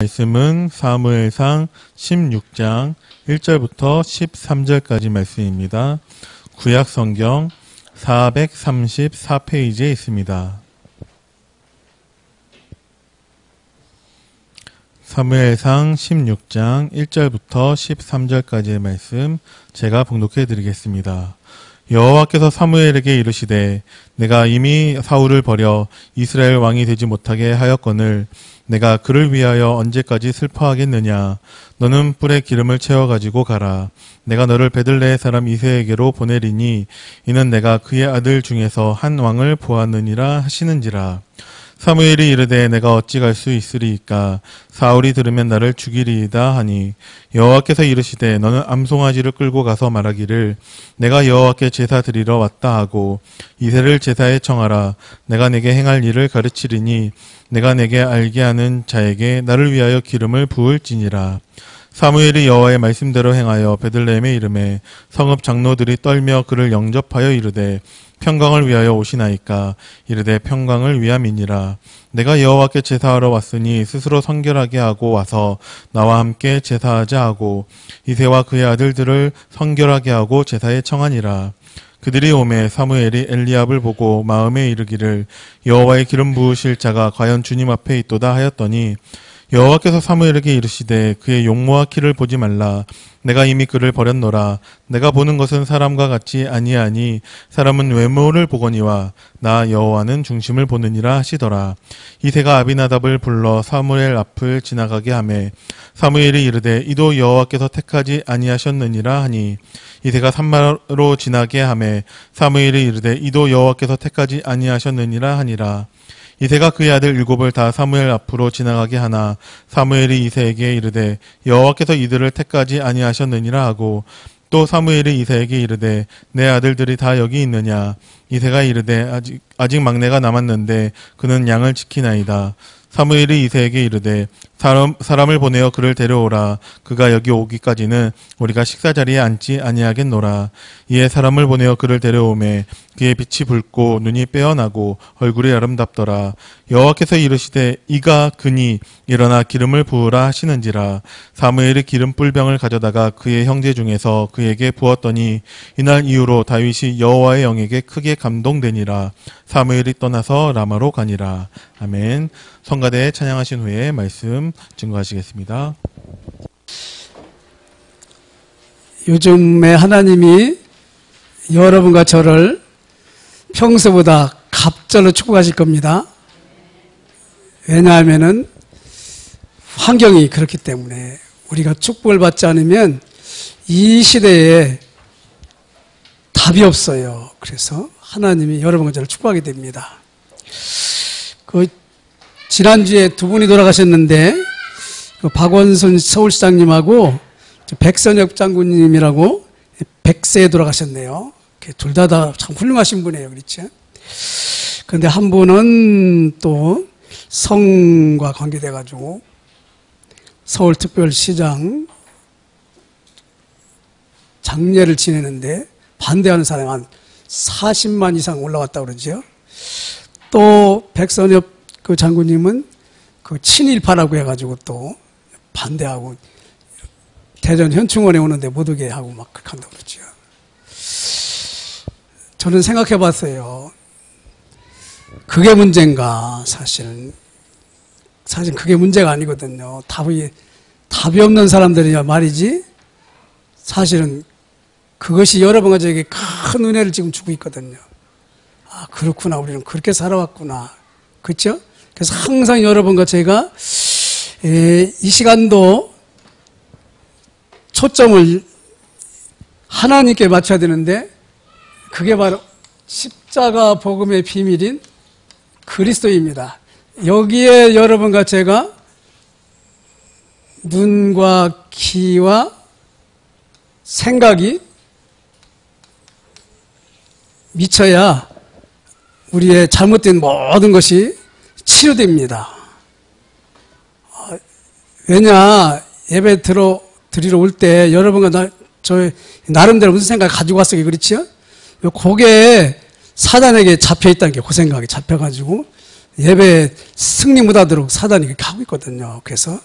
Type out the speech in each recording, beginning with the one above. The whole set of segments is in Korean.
말씀은 사무엘상 16장 1절부터 13절까지 말씀입니다. 구약 성경 434페이지에 있습니다. 사무엘상 16장 1절부터 13절까지의 말씀 제가 봉독해 드리겠습니다. 여호와께서 사무엘에게 이르시되 내가 이미 사울을 버려 이스라엘 왕이 되지 못하게 하였거늘 내가 그를 위하여 언제까지 슬퍼하겠느냐. 너는 뿔에 기름을 채워가지고 가라. 내가 너를 베들레헴 사람 이새에게로 보내리니 이는 내가 그의 아들 중에서 한 왕을 보았느니라 하시는지라. 사무엘이 이르되 내가 어찌 갈 수 있으리이까. 사울이 들으면 나를 죽이리이다 하니 여호와께서 이르시되 너는 암송아지를 끌고 가서 말하기를 내가 여호와께 제사 드리러 왔다 하고 이새를 제사에 청하라. 내가 내게 행할 일을 가르치리니 내가 내게 알게 하는 자에게 나를 위하여 기름을 부을지니라. 사무엘이 여호와의 말씀대로 행하여 베들레헴에 이르매 성읍 장로들이 떨며 그를 영접하여 이르되 평강을 위하여 오시나이까. 이르되 평강을 위함이니라. 내가 여호와께 제사하러 왔으니 스스로 성결하게 하고 와서 나와 함께 제사하자 하고 이새와 그의 아들들을 성결하게 하고 제사에 청하니라. 그들이 오매 사무엘이 엘리압을 보고 마음에 이르기를 여호와의 기름 부으실 자가 과연 주님 앞에 있도다 하였더니 여호와께서 사무엘에게 이르시되 그의 용모와 키를 보지 말라. 내가 이미 그를 버렸노라. 내가 보는 것은 사람과 같이 아니하니 사람은 외모를 보거니와 나 여호와는 중심을 보느니라 하시더라. 이새가 아비나답을 불러 사무엘 앞을 지나가게 하매 사무엘이 이르되 이도 여호와께서 택하지 아니하셨느니라 하니 이새가 산마로 지나게 하매 사무엘이 이르되 이도 여호와께서 택하지 아니하셨느니라 하니라. 이새가 그의 아들 7을 다 사무엘 앞으로 지나가게 하나 사무엘이 이새에게 이르되 여호와께서 이들을 택하지 아니하셨느니라 하고 또 사무엘이 이새에게 이르되 내 아들들이 다 여기 있느냐. 이새가 이르되 아직 막내가 남았는데 그는 양을 지키나이다. 사무엘이 이새에게 이르되 사람을 보내어 그를 데려오라. 그가 여기 오기까지는 우리가 식사 자리에 앉지 아니하겠노라. 이에 사람을 보내어 그를 데려오매 그의 빛이 붉고 눈이 빼어나고 얼굴이 아름답더라. 여호와께서 이르시되 이가 그니 일어나 기름을 부으라 하시는지라. 사무엘이 기름 뿔병을 가져다가 그의 형제 중에서 그에게 부었더니 이날 이후로 다윗이 여호와의 영에게 크게 감동되니라. 사무엘이 떠나서 라마로 가니라. 아멘. 성가대 찬양하신 후에 말씀 증거하시겠습니다. 요즘에 하나님이 여러분과 저를 평소보다 갑절로 축복하실 겁니다. 왜냐하면은 환경이 그렇기 때문에 우리가 축복을 받지 않으면 이 시대에 답이 없어요. 그래서 하나님이 여러분과 저를 축복하게 됩니다. 지난주에 두 분이 돌아가셨는데 박원순 서울시장님하고 백선엽 장군님이라고 100세에 돌아가셨네요. 둘 다 참 훌륭하신 분이에요. 그렇죠? 그런데 한 분은 또 성과 관계돼가지고 서울특별시장 장례를 지내는데 반대하는 사람이 한 40만 이상 올라왔다고 그러죠. 또 백선엽 그 장군님은 그 친일파라고 해가지고 또 반대하고 대전 현충원에 오는데 못 오게 하고 막 그렇게 한다고 그러죠. 저는 생각해 봤어요. 그게 문제인가. 사실 그게 문제가 아니거든요. 답이 없는 사람들이야 말이지. 사실은 그것이 여러분과 저에게 큰 은혜를 지금 주고 있거든요. 아, 그렇구나. 우리는 그렇게 살아왔구나. 그렇죠? 그래서 항상 여러분과 제가 이 시간도 초점을 하나님께 맞춰야 되는데 그게 바로 십자가 복음의 비밀인 그리스도입니다. 여기에 여러분과 제가 눈과 귀와 생각이 미쳐야 우리의 잘못된 모든 것이 치유됩니다. 왜냐, 예배 드리러 올 때 여러분과 저 나름대로 무슨 생각 가지고 왔어요. 그렇죠? 그게 사단에게 잡혀있다는 게 그 생각이 잡혀가지고 예배 승리 못하도록 사단이 그렇게 하고 있거든요. 그래서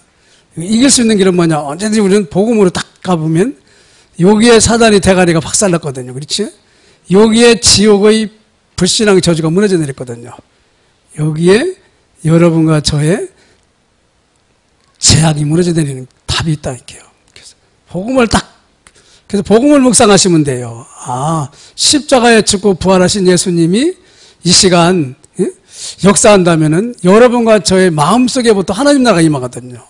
이길 수 있는 길은 뭐냐? 언제든지 우리는 복음으로 딱 가보면 여기에 사단의 대가리가 박살났거든요. 그렇지? 여기에 지옥의 불신앙의 저주가 무너져 내렸거든요. 여기에 여러분과 저의 제약이 무너져 내리는 답이 있다 이렇게요. 그래서 복음을 묵상하시면 돼요. 십자가에 죽고 부활하신 예수님이 이 시간 역사한다면은 여러분과 저의 마음속에부터 하나님 나라가 임하거든요.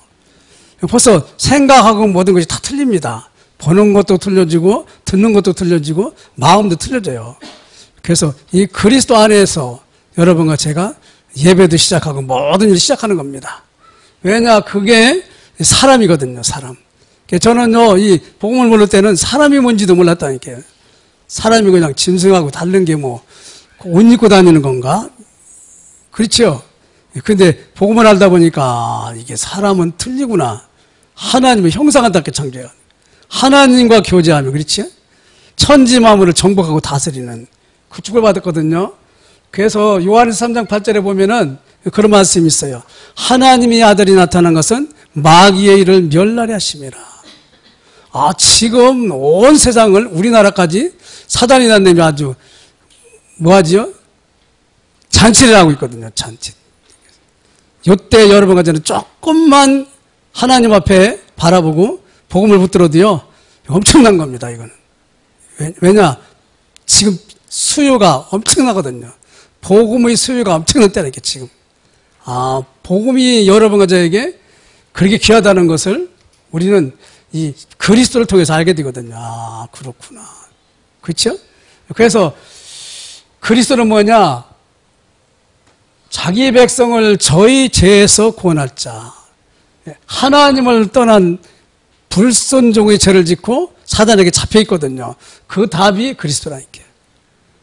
벌써 생각하고 모든 것이 다 틀립니다. 보는 것도 틀려지고 듣는 것도 틀려지고 마음도 틀려져요. 그래서 이 그리스도 안에서 여러분과 제가 예배도 시작하고 모든 일을 시작하는 겁니다. 왜냐? 그게 사람이거든요. 사람. 저는요, 이 복음을 모를 때는 사람이 뭔지도 몰랐다니까요. 사람이 그냥 짐승하고 다른 게 뭐, 옷 입고 다니는 건가? 그렇죠? 근데 복음을 알다 보니까 이게 사람은 틀리구나. 하나님의 형상한답게 창조해요. 하나님과 교제하며, 그렇지? 천지 만물을 정복하고 다스리는 그 축을 받았거든요. 그래서 요한일서 3장 8절에 보면은 그런 말씀이 있어요. 하나님의 아들이 나타난 것은 마귀의 일을 멸하려 하심이라. 지금 온 세상을 우리나라까지 사단이 난다며 아주 뭐하지요? 잔치를 하고 있거든요. 잔치. 요때 여러분과 저는 조금만 하나님 앞에 바라보고 복음을 붙들어도요 엄청난 겁니다. 이거는. 왜냐? 지금 수요가 엄청나거든요. 복음의 수요가 엄청난 때라니까 지금. 복음이 여러분과 저에게 그렇게 귀하다는 것을 우리는 이 그리스도를 통해서 알게 되거든요. 그렇구나. 그렇죠? 그래서 그리스도는 뭐냐? 자기 백성을 저희 죄에서 구원할 자. 하나님을 떠난 불순종의 죄를 짓고 사단에게 잡혀 있거든요. 그 답이 그리스도라니까.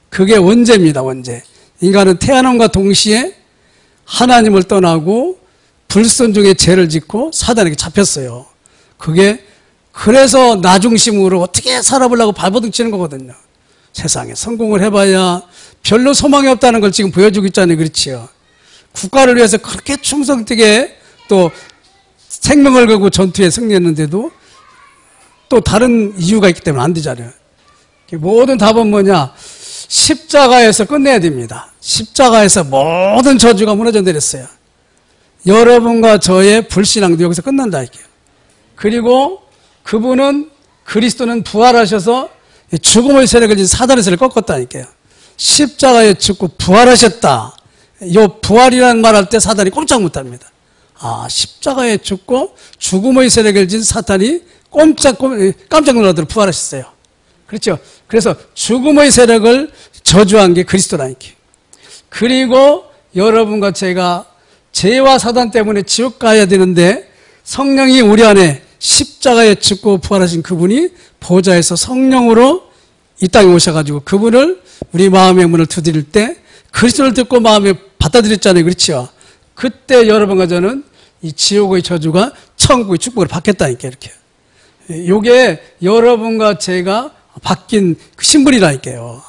그게 원죄입니다. 원죄. 인간은 태어남과 동시에 하나님을 떠나고 불순종의 죄를 짓고 사단에게 잡혔어요. 그래서 나 중심으로 어떻게 살아보려고 발버둥 치는 거거든요. 세상에 성공을 해봐야 별로 소망이 없다는 걸 지금 보여주고 있잖아요. 그렇지요. 국가를 위해서 그렇게 충성되게 또 생명을 걸고 전투에 승리했는데도 또 다른 이유가 있기 때문에 안 되잖아요. 모든 답은 뭐냐? 십자가에서 끝내야 됩니다. 십자가에서 모든 저주가 무너져 내렸어요. 여러분과 저의 불신앙도 여기서 끝난다 이게요. 그리고 그리스도는 부활하셔서 죽음의 세력을 진 사단의 세력을 꺾었다니까요. 십자가에 죽고 부활하셨다. 이 부활이라는 말 할 때 사단이 꼼짝 못합니다. 십자가에 죽고 죽음의 세력을 진 사탄이 깜짝 놀라도록 부활하셨어요. 그렇죠? 그래서 죽음의 세력을 저주한 게 그리스도라니까. 그리고 여러분과 제가 죄와 사단 때문에 지옥 가야 되는데 성령이 우리 안에 십자가에 죽고 부활하신 그분이 보좌에서 성령으로 이 땅에 오셔가지고 그분을 우리 마음의 문을 두드릴 때 그리스도를 듣고 마음에 받아들였잖아요. 그렇죠? 그때 여러분과 저는 이 지옥의 저주가 천국의 축복을 받겠다니까 이렇게. 이게 여러분과 제가 바뀐 그 신분이라니까요.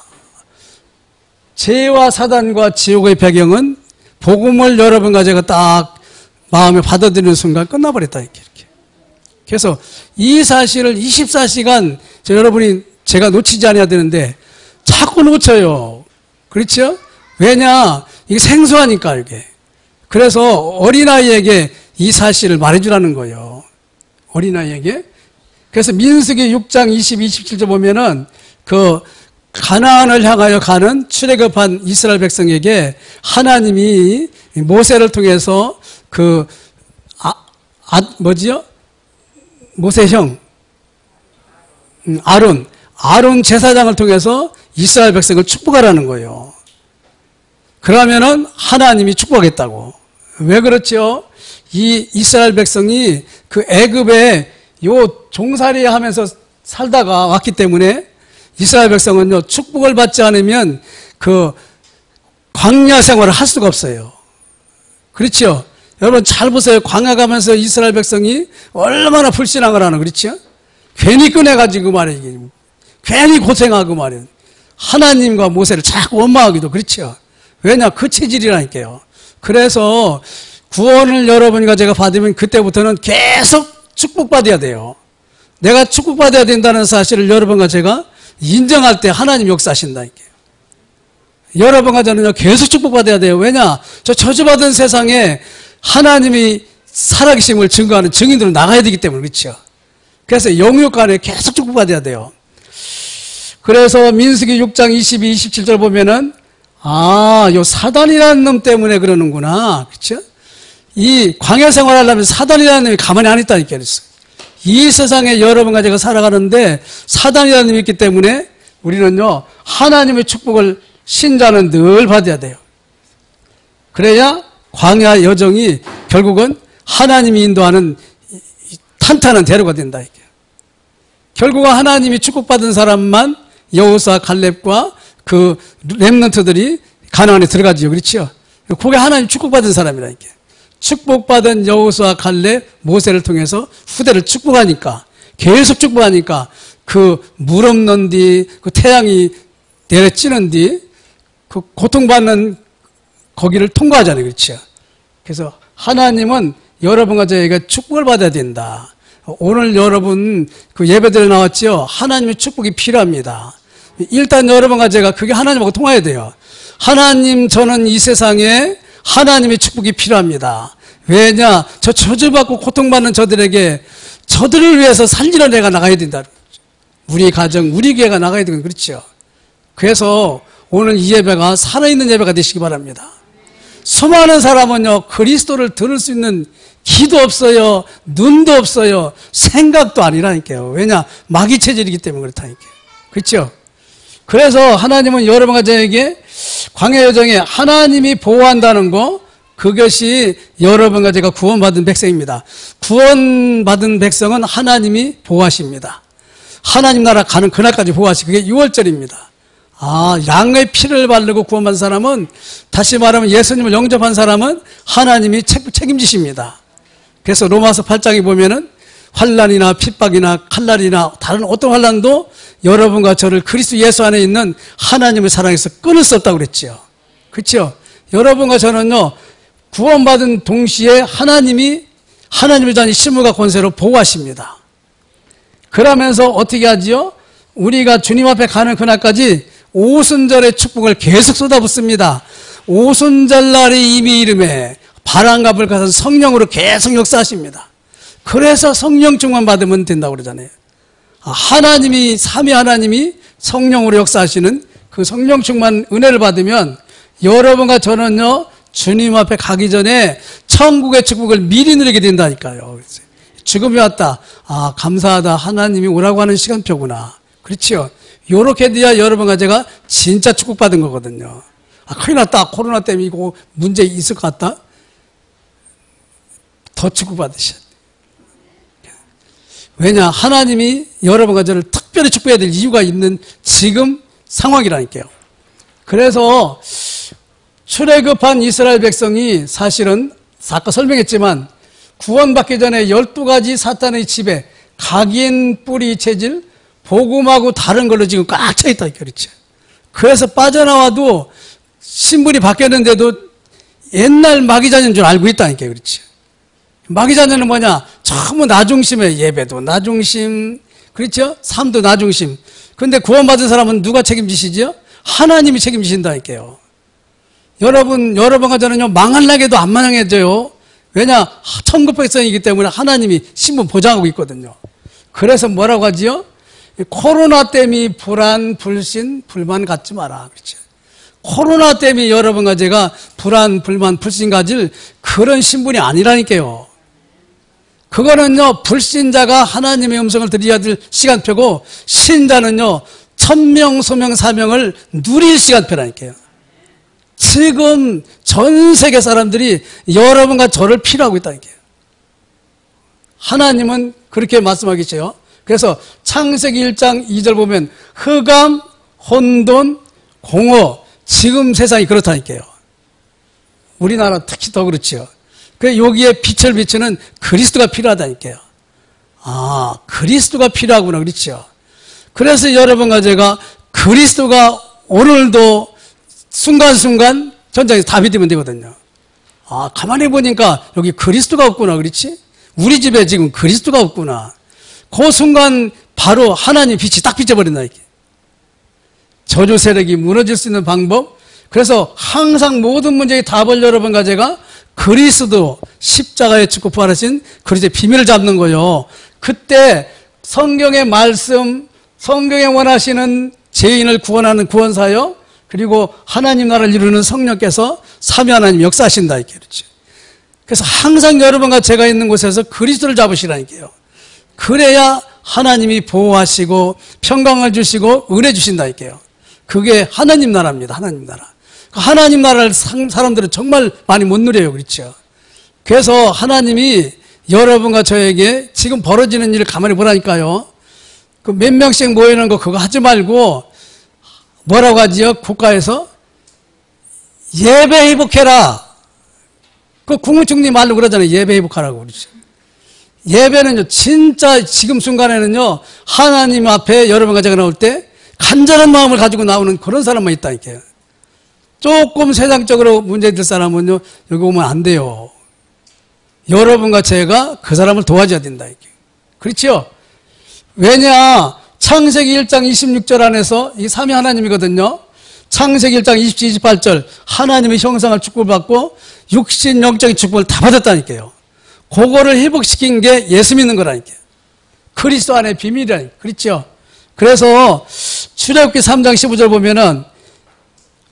죄와 사단과 지옥의 배경은 복음을 여러분과 제가 딱 마음에 받아들이는 순간 끝나버렸다니까 이렇게. 그래서 이 사실을 24시간 여러분이 제가 놓치지 않아야 되는데 자꾸 놓쳐요. 그렇죠? 왜냐? 이게 생소하니까 이게. 그래서 어린아이에게 이 사실을 말해주라는 거예요. 어린아이에게. 그래서 민수기 6장 20, 27절 보면은 가나안을 향하여 가는 출애굽한 이스라엘 백성에게 하나님이 모세를 통해서 모세 형 아론 제사장을 통해서 이스라엘 백성을 축복하라는 거예요. 그러면은 하나님이 축복하겠다고. 왜 그렇죠? 이 이스라엘 백성이 그 애굽에 종살이 하면서 살다가 왔기 때문에 이스라엘 백성은요, 축복을 받지 않으면 광야 생활을 할 수가 없어요. 그렇죠? 여러분 잘 보세요. 광야 가면서 이스라엘 백성이 얼마나 불신앙을 하나, 그렇죠? 괜히 꺼내가지고 말이에요. 괜히 고생하고 말이에요. 하나님과 모세를 자꾸 원망하기도, 그렇죠? 왜냐? 그 체질이라니까요. 그래서 구원을 여러분과 제가 받으면 그때부터는 계속 축복받아야 돼요. 내가 축복받아야 된다는 사실을 여러분과 제가 인정할 때 하나님 역사하신다니까요. 여러분과 저는요, 계속 축복받아야 돼요. 왜냐? 저 저주받은 세상에 하나님이 살아계심을 증거하는 증인들은 나가야 되기 때문에, 그렇죠? 그래서 영육간에 계속 축복받아야 돼요. 그래서 민수기 6장 22, 27절 보면은, 요 사단이라는 놈 때문에 그러는구나. 그렇죠? 이 광야 생활하려면 사단이라는 놈이 가만히 안 있다니까요. 이 세상에 여러분과 제가 살아가는데 사단이라는 놈이 있기 때문에 우리는요, 하나님의 축복을 신자는 늘 받아야 돼요. 그래야 광야 여정이 결국은 하나님이 인도하는 탄탄한 대로가 된다. 결국은 하나님이 축복받은 사람만 여호수아 갈렙과 그 렘넌트들이 가나안에 들어가지요. 그렇죠? 그게 하나님 축복받은 사람이라니까. 축복받은 여호수아 갈렙 모세를 통해서 후대를 축복하니까, 계속 축복하니까 그 물 없는 뒤, 그 태양이 내려찌는 뒤, 그 고통받는 거기를 통과하잖아요. 그렇죠? 그래서 하나님은 여러분과 저희가 축복을 받아야 된다. 오늘 여러분 그 예배드려 나왔죠? 하나님의 축복이 필요합니다. 일단 여러분과 제가 그게 하나님하고 통해야 돼요. 하나님, 저는 이 세상에 하나님의 축복이 필요합니다. 왜냐? 저 저주받고 고통받는 저들에게 저들을 위해서 살리러 내가 나가야 된다. 우리 가정, 우리 교회가 나가야 되는, 그렇죠? 그래서 오늘 이 예배가 살아있는 예배가 되시기 바랍니다. 수많은 사람은요, 그리스도를 들을 수 있는 귀도 없어요, 눈도 없어요, 생각도 아니라니까요. 왜냐? 마귀 체질이기 때문에 그렇다니까요. 그렇죠? 그래서 하나님은 여러분과 저에게 광야 여정에 하나님이 보호한다는 거, 그것이 여러분과 제가 구원받은 백성입니다. 구원받은 백성은 하나님이 보호하십니다. 하나님 나라 가는 그날까지 보호하시고, 그게 6월절입니다. 양의 피를 바르고 구원받은 사람은, 다시 말하면 예수님을 영접한 사람은 하나님이 책임지십니다. 그래서 로마서 8장에 보면은 환난이나 핍박이나 칼날이나 다른 어떤 환난도 여러분과 저를 그리스도 예수 안에 있는 하나님의 사랑에서 끊을 수 없다고 그랬죠. 그렇죠? 여러분과 저는요, 구원받은 동시에 하나님의 자녀 신물과 권세로 보호하십니다. 그러면서 어떻게 하지요? 우리가 주님 앞에 가는 그날까지 오순절의 축복을 계속 쏟아붓습니다. 오순절날이 이미 이름에 바람과 불 같은 성령으로 계속 역사하십니다. 그래서 성령 충만 받으면 된다고 그러잖아요. 하나님이, 삼위 하나님이 성령으로 역사하시는 그 성령 충만 은혜를 받으면 여러분과 저는요, 주님 앞에 가기 전에 천국의 축복을 미리 누리게 된다니까요. 죽음이 왔다. 감사하다. 하나님이 오라고 하는 시간표구나. 그렇죠? 요렇게 돼야 여러분과 제가 진짜 축복받은 거거든요. 큰일 났다. 코로나 때문에 이거 문제 있을 것 같다. 더 축복받으셔야 돼요. 왜냐? 하나님이 여러분과 저를 특별히 축복해야 될 이유가 있는 지금 상황이라니까요. 그래서 출애굽한 이스라엘 백성이 사실은 아까 설명했지만 구원받기 전에 12가지 사탄의 집에 각인, 뿌리, 체질, 복음하고 다른 걸로 지금 꽉 차 있다. 그렇죠? 그래서 빠져나와도 신분이 바뀌었는데도 옛날 마귀자녀인 줄 알고 있다니까요. 그렇죠? 마귀자녀는 뭐냐? 전부 나중심에 예배도 나중심, 그렇죠? 삶도 나중심. 근데 구원받은 사람은 누가 책임지시죠? 하나님이 책임지신다니까요. 여러분과 저는요, 망할나게도 안 망해져요. 왜냐? 천국 백성이기 때문에 하나님이 신분 보장하고 있거든요. 그래서 뭐라고 하지요? 코로나 때문에 불안, 불신, 불만 갖지 마라. 그렇죠? 코로나 때문에 여러분과 제가 불안, 불만, 불신 가질 그런 신분이 아니라니까요. 그거는요, 불신자가 하나님의 음성을 들어야 될 시간표고, 신자는요, 천명, 소명, 사명을 누릴 시간표라니까요. 지금 전 세계 사람들이 여러분과 저를 필요하고 있다니까요. 하나님은 그렇게 말씀하고 계세요. 그래서 창세기 1장 2절 보면 흑암, 혼돈, 공허, 지금 세상이 그렇다니까요. 우리나라 특히 더 그렇죠. 그래서 여기에 빛을 비추는 그리스도가 필요하다니까요. 그리스도가 필요하구나. 그렇죠. 그래서 여러분과 제가 그리스도가 오늘도 순간순간 전장에서 다 믿으면 되거든요. 가만히 보니까 여기 그리스도가 없구나. 그렇지? 우리 집에 지금 그리스도가 없구나. 그 순간 바로 하나님 빛이 딱 비춰버린다. 이렇게. 저주 세력이 무너질 수 있는 방법. 그래서 항상 모든 문제의 답을 여러분과 제가 그리스도 십자가에 죽고 부활하신 그리스도의 비밀을 잡는 거예요. 그때 성경의 말씀, 성경에 원하시는 죄인을 구원하는 구원사요. 그리고 하나님 나라를 이루는 성령께서 삼위 하나님 역사하신다. 이렇게 그렇죠. 그래서 항상 여러분과 제가 있는 곳에서 그리스도를 잡으시라니까요. 그래야 하나님이 보호하시고 평강을 주시고 은혜 주신다니까요. 그게 하나님 나라입니다. 하나님 나라. 하나님 나라를 사람들은 정말 많이 못 누려요. 그렇죠. 그래서 하나님이 여러분과 저에게 지금 벌어지는 일을 가만히 보라니까요. 그 몇 명씩 모이는 거 그거 하지 말고 뭐라고 하지요? 국가에서 예배 회복해라. 그 국무총리 말로 그러잖아요. 예배 회복하라고 그러죠. 예배는요, 진짜 지금 순간에는요, 하나님 앞에 여러분과 제가 나올 때 간절한 마음을 가지고 나오는 그런 사람만 있다니까요. 조금 세상적으로 문제될 사람은요, 여기 오면 안 돼요. 여러분과 제가 그 사람을 도와줘야 된다. 그렇죠? 왜냐? 창세기 1장 26절 안에서 이 삼위 하나님이거든요. 창세기 1장 27, 28절 하나님의 형상을 축복을 받고 육신, 영적인 축복을 다 받았다니까요. 그거를 회복시킨 게 예수 믿는 거라니까요. 그리스도 안에 비밀이라니까요. 그렇죠? 그래서 출애굽기 3장 15절 보면은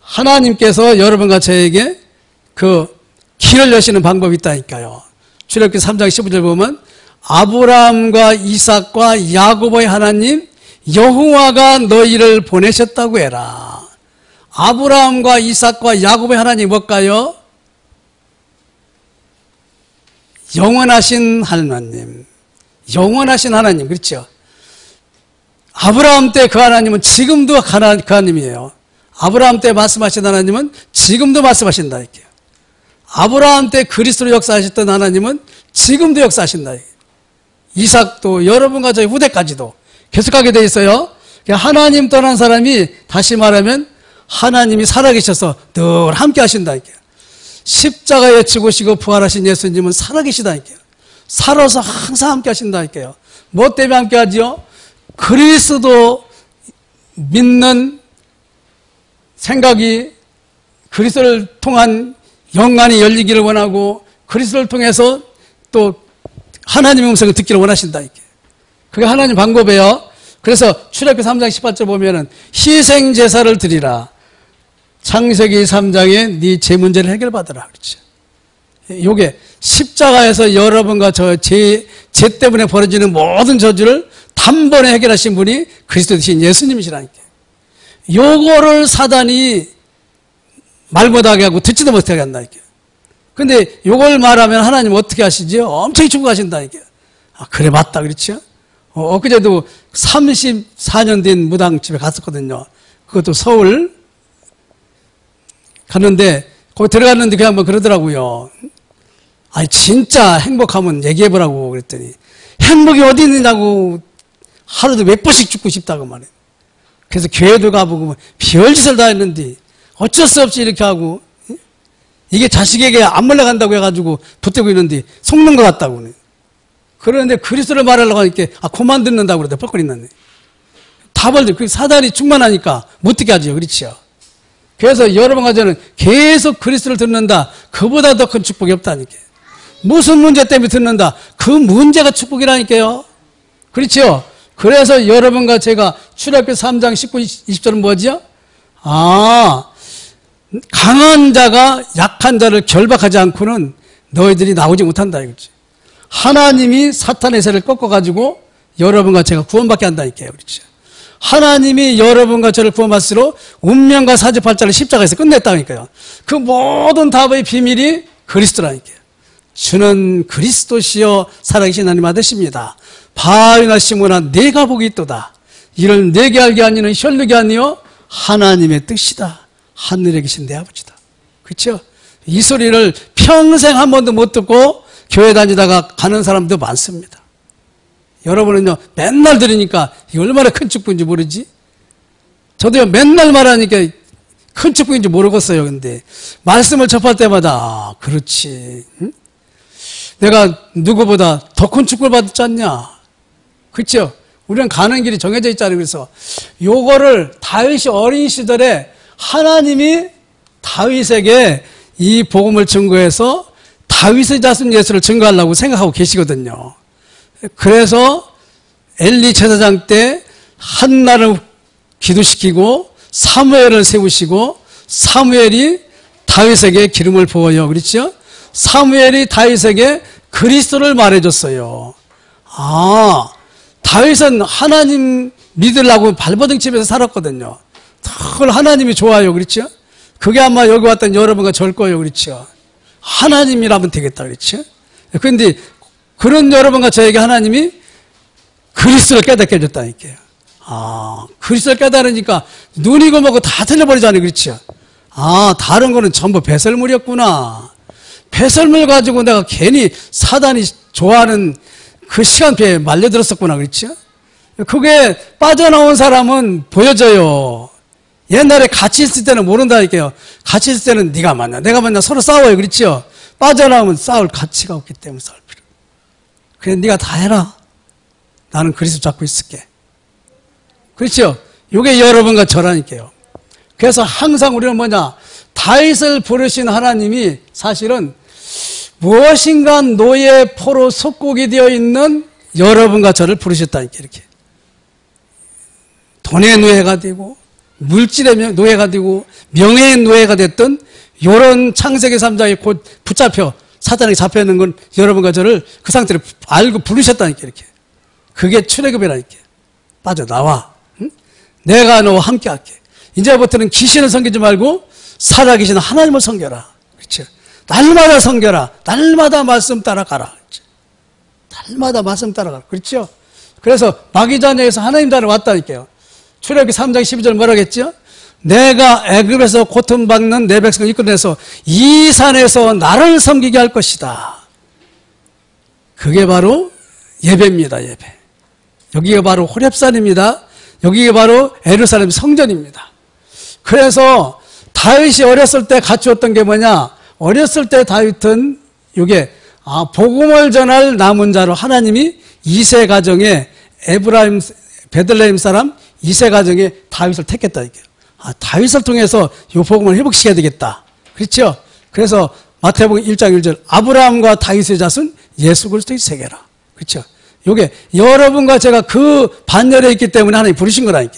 하나님께서 여러분과 저에게 그 길을 여시는 방법이 있다니까요. 출애굽기 3장 15절 보면 아브라함과 이삭과 야고보의 하나님 여호와가 너희를 보내셨다고 해라. 아브라함과 이삭과 야고보의 하나님 뭘까요? 영원하신 하나님. 영원하신 하나님. 그렇죠? 아브라함 때 그 하나님은 지금도 그 하나님이에요. 아브라함 때 말씀하신 하나님은 지금도 말씀하신다. 이렇게. 아브라함 때 그리스도로 역사하셨던 하나님은 지금도 역사하신다. 이삭도 여러분과 저희 후대까지도 계속하게 돼 있어요. 하나님 떠난 사람이 다시 말하면 하나님이 살아계셔서 늘 함께 하신다. 이렇게. 십자가에 죽으시고 부활하신 예수님은 살아계시다니까요. 살아서 항상 함께 하신다니까요. 뭐 때문에 함께 하지요? 그리스도 믿는 생각이 그리스도를 통한 영안이 열리기를 원하고 그리스도를 통해서 또 하나님의 음성을 듣기를 원하신다. 이게. 그게 하나님 방법이에요. 그래서 출애굽기 3장 18절 보면은 희생 제사를 드리라. 창세기 3장에 네 죄 문제를 해결받으라. 그렇죠. 요게 십자가에서 여러분과 저 죄 때문에 벌어지는 모든 저주를 단번에 해결하신 분이 그리스도 되신 예수님이시라니까. 요거를 사단이 말 못하게 하고 듣지도 못하게 한다니까. 근데 요걸 말하면 하나님 어떻게 하시죠? 엄청 축복하신다니까. 아, 그래, 맞다. 그렇죠? 엊그제도 34년 된 무당집에 갔었거든요. 그것도 서울 갔는데, 거기 들어갔는데 그냥 뭐 그러더라고요. 아니, 진짜 행복하면 얘기해보라고 그랬더니, 행복이 어디 있느냐고 하루도 몇 번씩 죽고 싶다고 말해. 그래서 교회도 가보고 별짓을 다 했는데, 어쩔 수 없이 이렇게 하고, 이게 자식에게 안 몰려간다고 해가지고 붙들고 있는데 속는 것 같다고. 그러는데 그리스도를 말하려고 하니까 그만 듣는다고 그러더니 펄거리는데. 답을 그 사단이 충만하니까 못 듣게 하죠. 그렇죠? 그래서 여러분과 저는 계속 그리스도를 듣는다. 그보다 더 큰 축복이 없다니까. 무슨 문제 때문에 듣는다. 그 문제가 축복이라니까요. 그렇죠? 그래서 여러분과 제가 출애굽기 3장 19, 20절은 뭐죠? 강한 자가 약한 자를 결박하지 않고는 너희들이 나오지 못한다 이거지. 하나님이 사탄의 세를 꺾어가지고 여러분과 제가 구원받게 한다니까요. 그렇죠. 하나님이 여러분과 저를 구원받으시러 운명과 사주팔자를 십자가에서 끝냈다니까요. 그 모든 답의 비밀이 그리스도라니까요. 주는 그리스도시여 살아계신 하나님 아드십니다. 바위나 시므나 내가 복이 있도다. 이를 내게 알게 아니는 혈육이 아니요 하나님의 뜻이다. 하늘에 계신 내 아버지다. 그렇죠? 이 소리를 평생 한 번도 못 듣고 교회 다니다가 가는 사람도 많습니다. 여러분은요 맨날 들으니까 이게 얼마나 큰 축복인지 모르지? 저도요 맨날 말하니까 큰 축복인지 모르겠어요. 근데 말씀을 접할 때마다 그렇지. 응? 내가 누구보다 더 큰 축복을 받지 않냐. 그렇죠? 우리는 가는 길이 정해져 있잖아요. 그래서 요거를 다윗이 어린 시절에 하나님이 다윗에게 이 복음을 증거해서 다윗의 자손 예수를 증거하려고 생각하고 계시거든요. 그래서 엘리 제사장 때 한나를 기도시키고 사무엘을 세우시고 사무엘이 다윗에게 기름을 부어요. 그렇죠? 사무엘이 다윗에게 그리스도를 말해줬어요. 아, 다윗은 하나님 믿으려고 발버둥 치면서 살았거든요. 그걸 하나님이 좋아요. 그렇죠? 그게 아마 여기 왔던 여러분과 절 거예요. 그렇죠? 하나님이라면 되겠다. 그렇죠? 그런데 그런 여러분과 저에게 하나님이 그리스도를 깨닫게 해줬다니까요. 아, 그리스도를 깨달으니까 눈이고 뭐고 다 틀려버리잖아요. 그렇죠? 아, 다른 거는 전부 배설물이었구나. 배설물 가지고 내가 괜히 사단이 좋아하는 그 시간표에 말려들었었구나. 그렇죠? 그게 빠져나온 사람은 보여져요. 옛날에 같이 있을 때는 모른다니까요. 같이 있을 때는 네가 맞냐 내가 맞냐 서로 싸워요. 그렇죠? 빠져나오면 싸울 가치가 없기 때문에 싸울 필요. 그래 네가 다 해라. 나는 그리스도 잡고 있을게. 그렇죠? 이게 여러분과 저라니까요. 그래서 항상 우리는 뭐냐, 다윗을 부르신 하나님이 사실은 무엇인가 노예 포로 속국이 되어 있는 여러분과 저를 부르셨다니까. 이렇게 돈의 노예가 되고 물질의 노예가 되고 명예의 노예가 됐던 이런 창세기 3장에 곧 붙잡혀 사탄에게 잡혀있는 건 여러분과 저를 그 상태로 알고 부르셨다니까. 이렇게 그게 출애굽이라니까. 빠져나와. 응? 내가 너와 함께 할게. 이제부터는 귀신을 섬기지 말고 살아계신 하나님을 섬겨라. 그렇죠? 날마다 섬겨라. 날마다 말씀 따라가라. 그렇죠? 날마다 말씀 따라가라. 그렇죠? 그래서 마귀자녀에서 하나님 따라 왔다니까요. 출애굽기 3장 12절 뭐라겠죠? 내가 애굽에서 고통받는 내 백성을 이끌어내서 이 산에서 나를 섬기게 할 것이다. 그게 바로 예배입니다. 예배. 여기가 바로 호렙산입니다. 여기가 바로 예루살렘 성전입니다. 그래서 다윗이 어렸을 때 갖추었던 게 뭐냐? 어렸을 때 다윗은 이게 복음을 전할 남은 자로 하나님이 이세 가정에 에브라임 베들레헴 사람 이세 가정에 다윗을 택했다. 이게. 다윗을 통해서 이 복음을 회복시켜야 되겠다. 그렇죠? 그래서 마태복음 1장 1절 아브라함과 다윗의 자손 예수 그리스도의 세계라. 그렇죠? 이게 여러분과 제가 그 반열에 있기 때문에 하나님이 부르신 거라니까.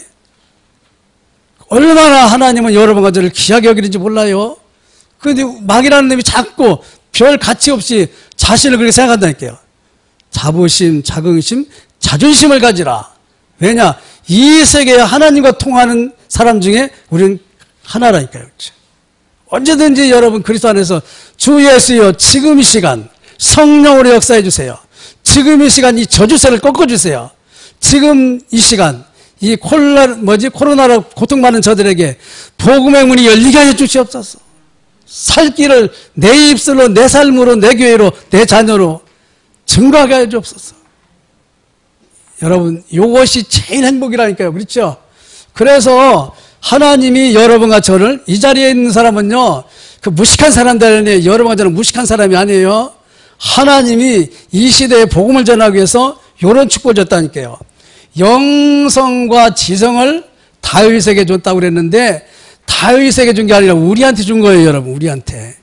얼마나 하나님은 여러분과 저를 귀하게 여기는지 몰라요. 그런데 마귀라는 놈이 자꾸 별 가치 없이 자신을 그렇게 생각한다니까요. 자부심, 자긍심, 자존심을 가지라. 왜냐? 이 세계에 하나님과 통하는 사람 중에 우리는 하나라니까요. 그렇죠? 언제든지 여러분 그리스도 안에서 주 예수여 지금 이 시간 성령으로 역사해 주세요. 지금 이 시간 이 저주세를 꺾어주세요. 지금 이 시간 이 코로나로 고통받는 저들에게 복음의 문이 열리게 하여 주시옵소서. 살 길을 내 입술로 내 삶으로 내 교회로 내 자녀로 증거하게 하여 주옵소서. 여러분 이것이 제일 행복이라니까요. 그렇죠? 그래서 하나님이 여러분과 저를 이 자리에 있는 사람은요 그 무식한 사람들 아니에요. 여러분과 저는 무식한 사람이 아니에요. 하나님이 이 시대에 복음을 전하기 위해서 이런 축복을 줬다니까요. 영성과 지성을 다윗에게 줬다고 그랬는데 다윗에게 준 게 아니라 우리한테 준 거예요. 여러분 우리한테.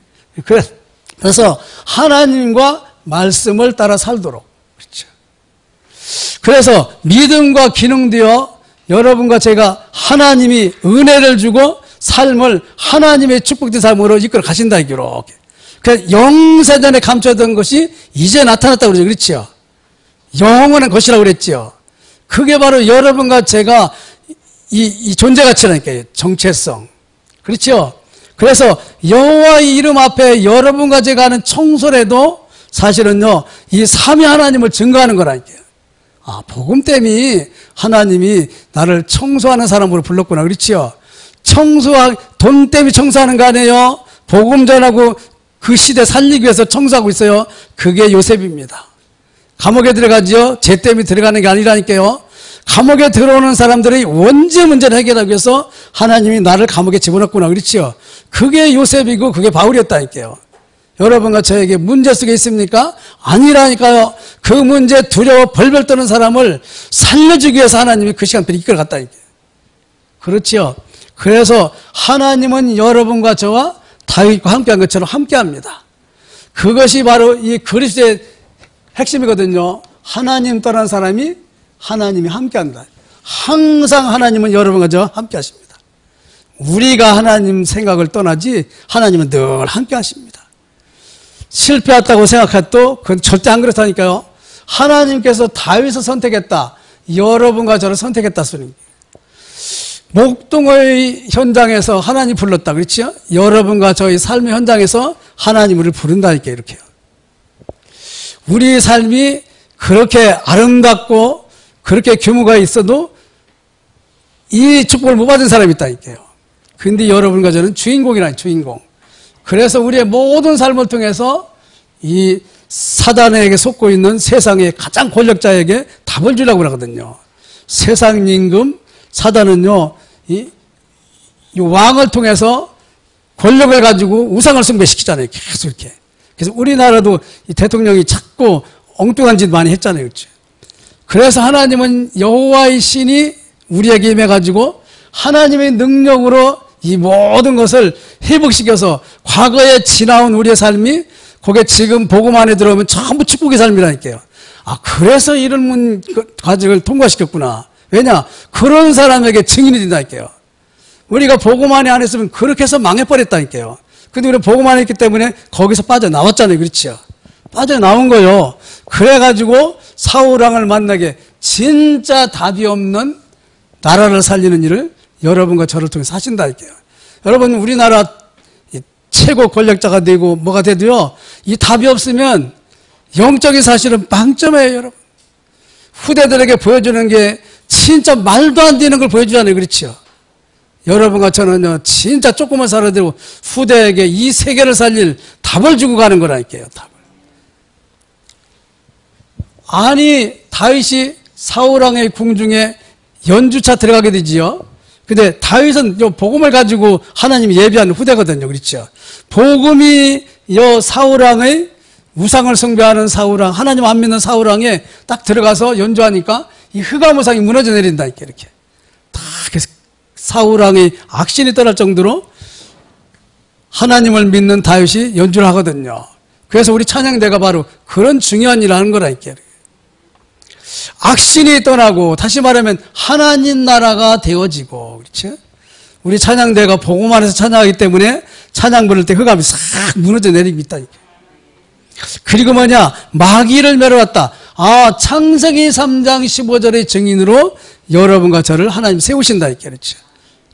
그래서 하나님과 말씀을 따라 살도록. 그렇죠. 그래서 믿음과 기능되어 여러분과 제가 하나님이 은혜를 주고 삶을 하나님의 축복된 삶으로 이끌어 가신다. 이렇게. 그 영세전에 감춰던 것이 이제 나타났다고 그러죠. 그렇죠? 영원한 것이라고 그랬죠. 그게 바로 여러분과 제가 이 존재 가치라니까요. 정체성. 그렇죠? 그래서 여호와의 이름 앞에 여러분과 제가 하는 청소래도 사실은요, 이 삼위 하나님을 증거하는 거라니까요. 복음 때문에 하나님이 나를 청소하는 사람으로 불렀구나. 그렇죠? 돈 때문에 청소하는 거 아니에요? 복음 전하고 그 시대 살리기 위해서 청소하고 있어요. 그게 요셉입니다. 감옥에 들어가죠. 죄 때문에 들어가는 게 아니라니까요. 감옥에 들어오는 사람들의 원죄 문제를 해결하기 위해서 하나님이 나를 감옥에 집어넣구나. 그렇죠? 그게 요셉이고 그게 바울이었다니까요. 여러분과 저에게 문제 속에 있습니까? 아니라니까요. 그 문제 두려워 벌벌 떠는 사람을 살려주기 위해서 하나님이 그 시간표를 이끌어 갔다니까요. 그렇지요. 그래서 하나님은 여러분과 저와 다윗과 함께한 것처럼 함께합니다. 그것이 바로 이 그리스도의 핵심이거든요. 하나님 떠난 사람이 하나님이 함께한다. 항상 하나님은 여러분과 저와 함께하십니다. 우리가 하나님 생각을 떠나지 하나님은 늘 함께하십니다. 실패했다고 생각해도 그건 절대 안 그렇다니까요. 하나님께서 다윗을 선택했다. 여러분과 저를 선택했다 소리입니다. 목동의 현장에서 하나님 불렀다. 그렇죠? 여러분과 저희 삶의 현장에서 하나님 우리를 부른다니까 이렇게요. 우리 삶이 그렇게 아름답고 그렇게 규모가 있어도 이 축복을 못 받은 사람이 있다니까요. 근데 여러분과 저는 주인공이라니 주인공. 그래서 우리의 모든 삶을 통해서 이 사단에게 속고 있는 세상의 가장 권력자에게 답을 주려고 그러거든요. 세상 임금 사단은요, 이 왕을 통해서 권력을 가지고 우상을 숭배시키잖아요. 계속 이렇게. 그래서 우리나라도 이 대통령이 자꾸 엉뚱한 짓 많이 했잖아요. 그렇죠? 그래서 하나님은 여호와의 신이 우리에게 임해가지고 하나님의 능력으로 이 모든 것을 회복시켜서 과거에 지나온 우리의 삶이 거기에 지금 복음 안에 들어오면 전부 축복의 삶이라니까요. 아, 그래서 이런 과정을 통과시켰구나. 왜냐? 그런 사람에게 증인이 된다니까요. 우리가 복음 안에 안 했으면 그렇게 해서 망해버렸다니까요. 근데 우리는 복음 안에 있기 때문에 거기서 빠져나왔잖아요. 그렇죠? 빠져나온 거요. 그래가지고 사울왕을 만나게 진짜 답이 없는 나라를 살리는 일을 여러분과 저를 통해서 하신다니까요. 여러분, 우리나라 최고 권력자가 되고 뭐가 돼도요, 이 답이 없으면 영적인 사실은 빵점이에요, 여러분. 후대들에게 보여주는 게 진짜 말도 안 되는 걸 보여주잖아요. 그렇죠? 여러분과 저는요, 진짜 조금만 살아도 후대에게 이 세계를 살릴 답을 주고 가는 거라니까요, 답을. 아니, 다윗이 사울왕의 궁중에 연주차 들어가게 되지요. 근데 다윗은 요 복음을 가지고 하나님이 예비하는 후대거든요. 그렇죠? 복음이 요 사울왕의 우상을 숭배하는 사울왕, 하나님 안 믿는 사울왕에 딱 들어가서 연주하니까 이 흑암우상이 무너져 내린다. 이렇게. 다 사울왕의 악신이 떠날 정도로 하나님을 믿는 다윗이 연주를 하거든요. 그래서 우리 찬양대가 바로 그런 중요한 일을 하는 거라니까요. 악신이 떠나고 다시 말하면 하나님 나라가 되어지고, 그렇죠? 우리 찬양대가 복음 안에서 찬양하기 때문에 찬양 부를 때 흑암이 싹 무너져 내립니다. 그리고 뭐냐? 마귀를 메려왔다. 아, 창세기 3장 15절의 증인으로 여러분과 저를 하나님 세우신다. 그렇죠?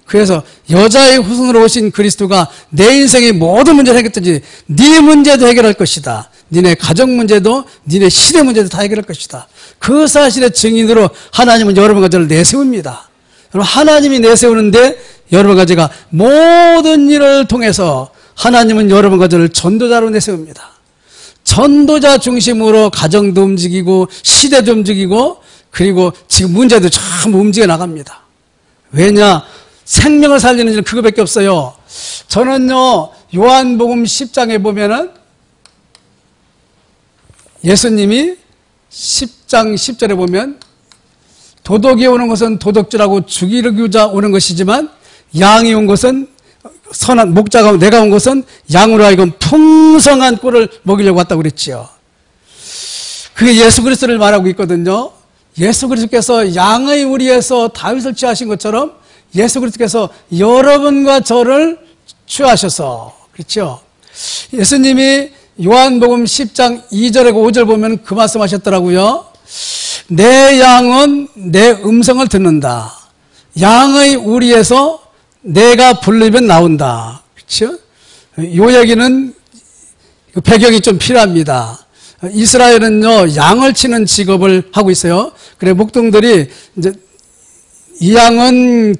그래서 여자의 후손으로 오신 그리스도가 내 인생의 모든 문제를 해결했든지 네 문제도 해결할 것이다. 니네 가정 문제도 니네 시대 문제도 다 해결할 것이다. 그 사실의 증인으로 하나님은 여러분과 저를 내세웁니다. 여러분, 하나님이 내세우는데 여러분과 제가 모든 일을 통해서 하나님은 여러분과 저를 전도자로 내세웁니다. 전도자 중심으로 가정도 움직이고 시대도 움직이고 그리고 지금 문제도 전부 움직여 나갑니다. 왜냐? 생명을 살리는 일은 그거밖에 없어요. 저는요, 요한복음 10장에 보면은 예수님이 10장 10절에 보면 도둑이 오는 것은 도둑질하고 죽이려고자 오는 것이지만 양이 온 것은 선한 목자가 내가 온 것은 양으로 하여금 풍성한 꿀을 먹이려고 왔다고 그랬지요. 그게 예수 그리스도를 말하고 있거든요. 예수 그리스도께서 양의 우리에서 다윗을 취하신 것처럼 예수 그리스도께서 여러분과 저를 취하셔서, 그렇죠? 예수님이 요한복음 10장 2절하고 5절 보면 그 말씀 하셨더라고요. 내 양은 내 음성을 듣는다. 양의 우리에서 내가 부르면 나온다. 그렇죠? 요 얘기는 배경이 좀 필요합니다. 이스라엘은요, 양을 치는 직업을 하고 있어요. 그래, 목동들이 이제 이 양은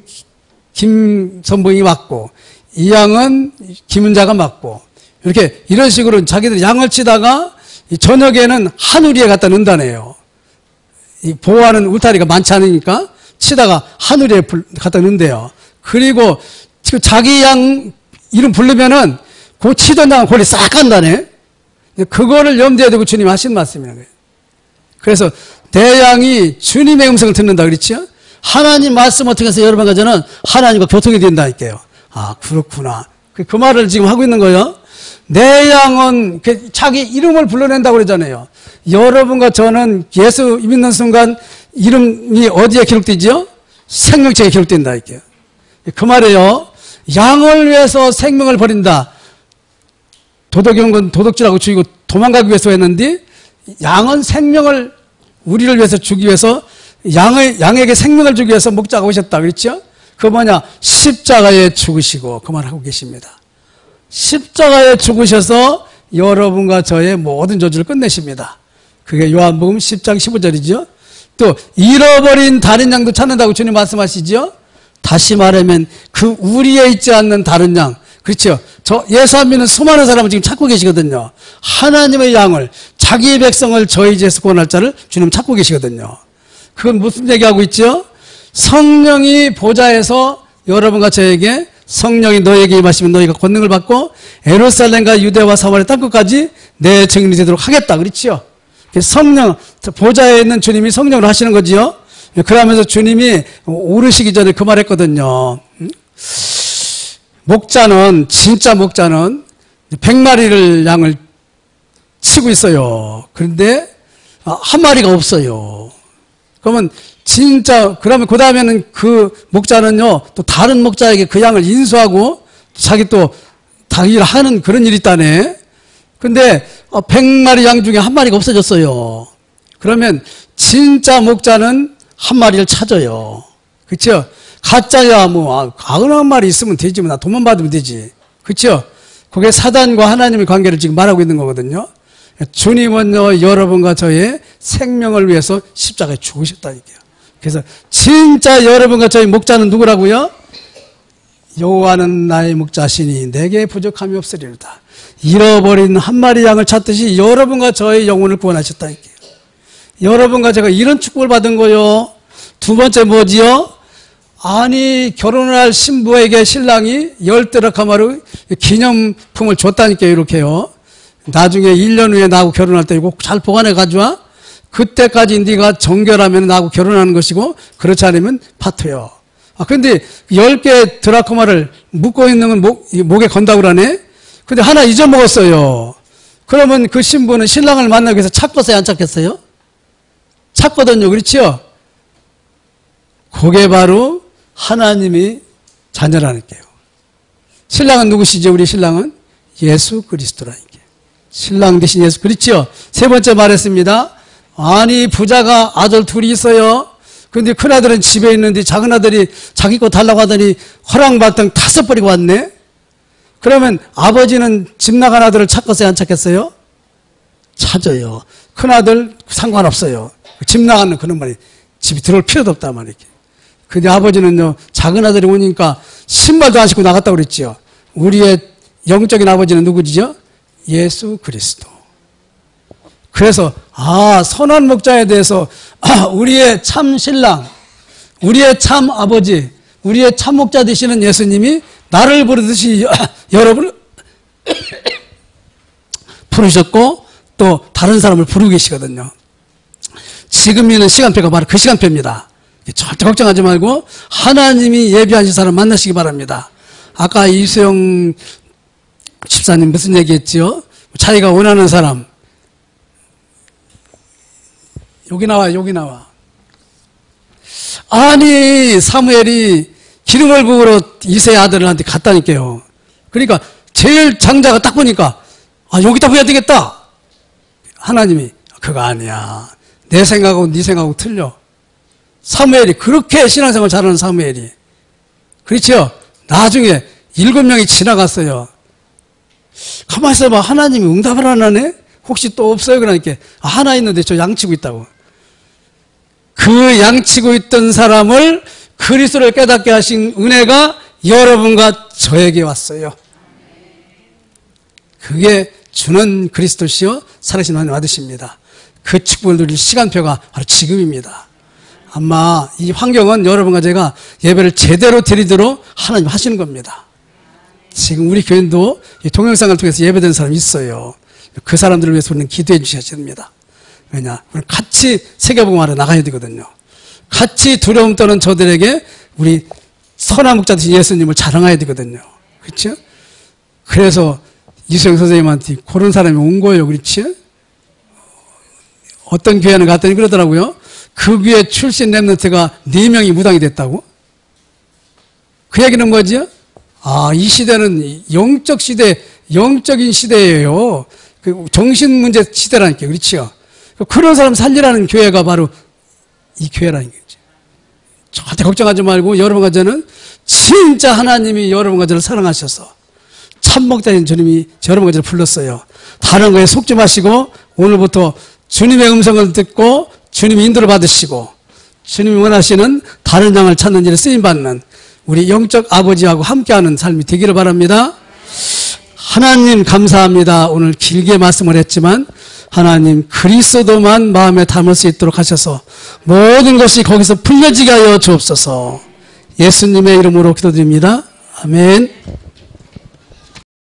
김선봉이 맡고, 이 양은 김은자가 맡고, 이렇게 이런 식으로 자기들이 양을 치다가 저녁에는 하늘위에 갖다 넣는다네요. 이 보호하는 울타리가 많지 않으니까 치다가 하늘위에 갖다 넣는데요. 그리고 자기 양 이름 부르면은 그 치던 양 골이 싹 간다네. 그거를 염두에 두고 주님이 하신 말씀이에요. 그래서 대양이 주님의 음성을 듣는다 그랬죠? 하나님 말씀 어떻게 해서 여러분과 저는 하나님과 교통이 된다니까요. 아, 그렇구나. 그 말을 지금 하고 있는 거예요. 내 양은 자기 이름을 불러낸다고 그러잖아요. 여러분과 저는 예수 믿는 순간 이름이 어디에 기록되죠? 생명책에 기록된다니까요. 그 말이에요. 양을 위해서 생명을 버린다. 도덕이 온 건 도덕질하고 죽이고 도망가기 위해서 했는데 양은 생명을 우리를 위해서 주기 위해서 양에게 생명을 주기 위해서 목자가 오셨다 그랬죠? 그 뭐냐? 십자가에 죽으시고 그 말 하고 계십니다. 십자가에 죽으셔서 여러분과 저의 모든 저주를 끝내십니다. 그게 요한복음 10장 15절이죠. 또 잃어버린 다른 양도 찾는다고 주님 말씀하시죠. 다시 말하면 그 우리에 있지 않는 다른 양, 그렇죠. 저 예수 안 믿는 수많은 사람을 지금 찾고 계시거든요. 하나님의 양을, 자기의 백성을 저희 죄에서 구원할 자를 주님 찾고 계시거든요. 그건 무슨 얘기하고 있죠? 성령이 보좌에서 여러분과 저에게 성령이 너에게 임하시면 너희가 권능을 받고 예루살렘과 유대와 사마리아 땅끝까지 내 증인이 되도록 하겠다 그렇죠? 성령, 보좌에 있는 주님이 성령으로 하시는 거지요. 그러면서 주님이 오르시기 전에 그 말했거든요. 목자는, 진짜 목자는 100마리를 양을 치고 있어요. 그런데 한 마리가 없어요. 그러면 진짜, 그러면 그 다음에는 그 목자는요, 또 다른 목자에게 그 양을 인수하고 자기 또 일을 하는 그런 일이 있다네. 근데 100마리 양 중에 한 마리가 없어졌어요. 그러면 진짜 목자는 한 마리를 찾아요. 그렇죠? 가짜야 뭐 91마리 있으면 되지, 나 돈만 받으면 되지. 그렇죠? 그게 사단과 하나님의 관계를 지금 말하고 있는 거거든요. 주님은요, 여러분과 저의 생명을 위해서 십자가에 죽으셨다니까요. 그래서 진짜 여러분과 저의 목자는 누구라고요? 여호와는 나의 목자시니 내게 부족함이 없으리로다. 잃어버린 한 마리 양을 찾듯이 여러분과 저의 영혼을 구원하셨다니까요. 여러분과 제가 이런 축복을 받은 거요. 두 번째 뭐지요? 아니, 결혼할 신부에게 신랑이 10드라카마로 기념품을 줬다니까요. 이렇게요. 나중에 1년 후에 나하고 결혼할 때 이거 잘 보관해 가져와. 그때까지 네가 정결하면 나하고 결혼하는 것이고, 그렇지 않으면 파토요. 근데 10개 드라크마를 묶고 있는 건 목에 건다고 그러네? 근데 하나 잊어먹었어요. 그러면 그 신부는 신랑을 만나기 위해서 찾겠어요? 안 찾겠어요? 찾거든요. 그렇죠? 그게 바로 하나님이 자녀라는 게요. 신랑은 누구시죠? 우리 신랑은 예수 그리스도라니까요. 신랑 대신 예수. 그렇죠? 세 번째 말했습니다. 아니, 부자가 아들 둘이 있어요. 근데 큰아들은 집에 있는데 작은아들이 자기 거 달라고 하더니 허랑발등 다 써버리고 왔네. 그러면 아버지는 집 나간 아들을 찾겠어요? 안 찾겠어요? 찾아요. 큰아들 상관없어요. 집 나가는 그런 말이 집에 들어올 필요도 없단 말이에요. 근데 아버지는요, 작은 아들이 오니까 신발도 안 신고 나갔다고 그랬죠. 우리의 영적인 아버지는 누구지요? 예수 그리스도. 그래서 선한 목자에 대해서 우리의 참 신랑, 우리의 참 아버지, 우리의 참 목자 되시는 예수님이 나를 부르듯이 여러분을 부르셨고 또 다른 사람을 부르고 계시거든요. 지금 있는 시간표가 바로 그 시간표입니다. 절대 걱정하지 말고 하나님이 예비하신 사람 만나시기 바랍니다. 아까 이수영 집사님 무슨 얘기했지요? 자기가 원하는 사람, 여기 나와. 아니, 사무엘이 기름을 부으러 이새의 아들한테 갔다니까요. 그러니까 제일 장자가 딱 보니까 여기다 부어야 되겠다. 하나님이 그거 아니야. 내 생각하고 네 생각하고 틀려. 사무엘이 그렇게 신앙생활 잘하는 사무엘이, 그렇죠? 나중에 7명이 지나갔어요. 가만히 있어봐. 하나님이 응답을 안 하네? 혹시 또 없어요? 그러니까 하나 있는데 저 양치고 있다고. 그 양치고 있던 사람을 그리스도를 깨닫게 하신 은혜가 여러분과 저에게 왔어요. 그게 주는 그리스도시요 살아계신 하나님 아드십니다. 그 축복을 누릴 시간표가 바로 지금입니다. 아마 이 환경은 여러분과 제가 예배를 제대로 드리도록 하나님 하시는 겁니다. 지금 우리 교인도 이 동영상을 통해서 예배드리는 사람이 있어요. 그 사람들을 위해서 우리는 기도해 주셔야 됩니다. 왜냐? 우리 같이 세계복음하러 나가야 되거든요. 같이 두려움 떠는 저들에게 우리 선한 목자 되신 예수님을 자랑해야 되거든요. 그렇죠? 그래서 이수영 선생님한테 그런 사람이 온 거예요. 그렇지? 어떤 교회는 갔더니 그러더라고요. 그 교회 출신 랩런트가 4명이 무당이 됐다고? 그 얘기는 뭐지? 아, 이 시대는 영적 시대, 영적인 시대예요. 그 정신 문제 시대라니까. 그렇지요? 그런 사람 살리라는 교회가 바로 이 교회라는 거죠. 절대 걱정하지 말고 여러분 가정은 진짜 하나님이 여러분 가정을 사랑하셔서 참목자인 주님이 여러분 가정을 불렀어요. 다른 거에 속지 마시고 오늘부터 주님의 음성을 듣고 주님의 인도를 받으시고 주님이 원하시는 다른 양을 찾는 일에 쓰임받는 우리 영적 아버지하고 함께하는 삶이 되기를 바랍니다. 하나님 감사합니다. 오늘 길게 말씀을 했지만 하나님 그리스도만 마음에 담을 수 있도록 하셔서 모든 것이 거기서 풀려지게 하여 주옵소서. 예수님의 이름으로 기도드립니다. 아멘.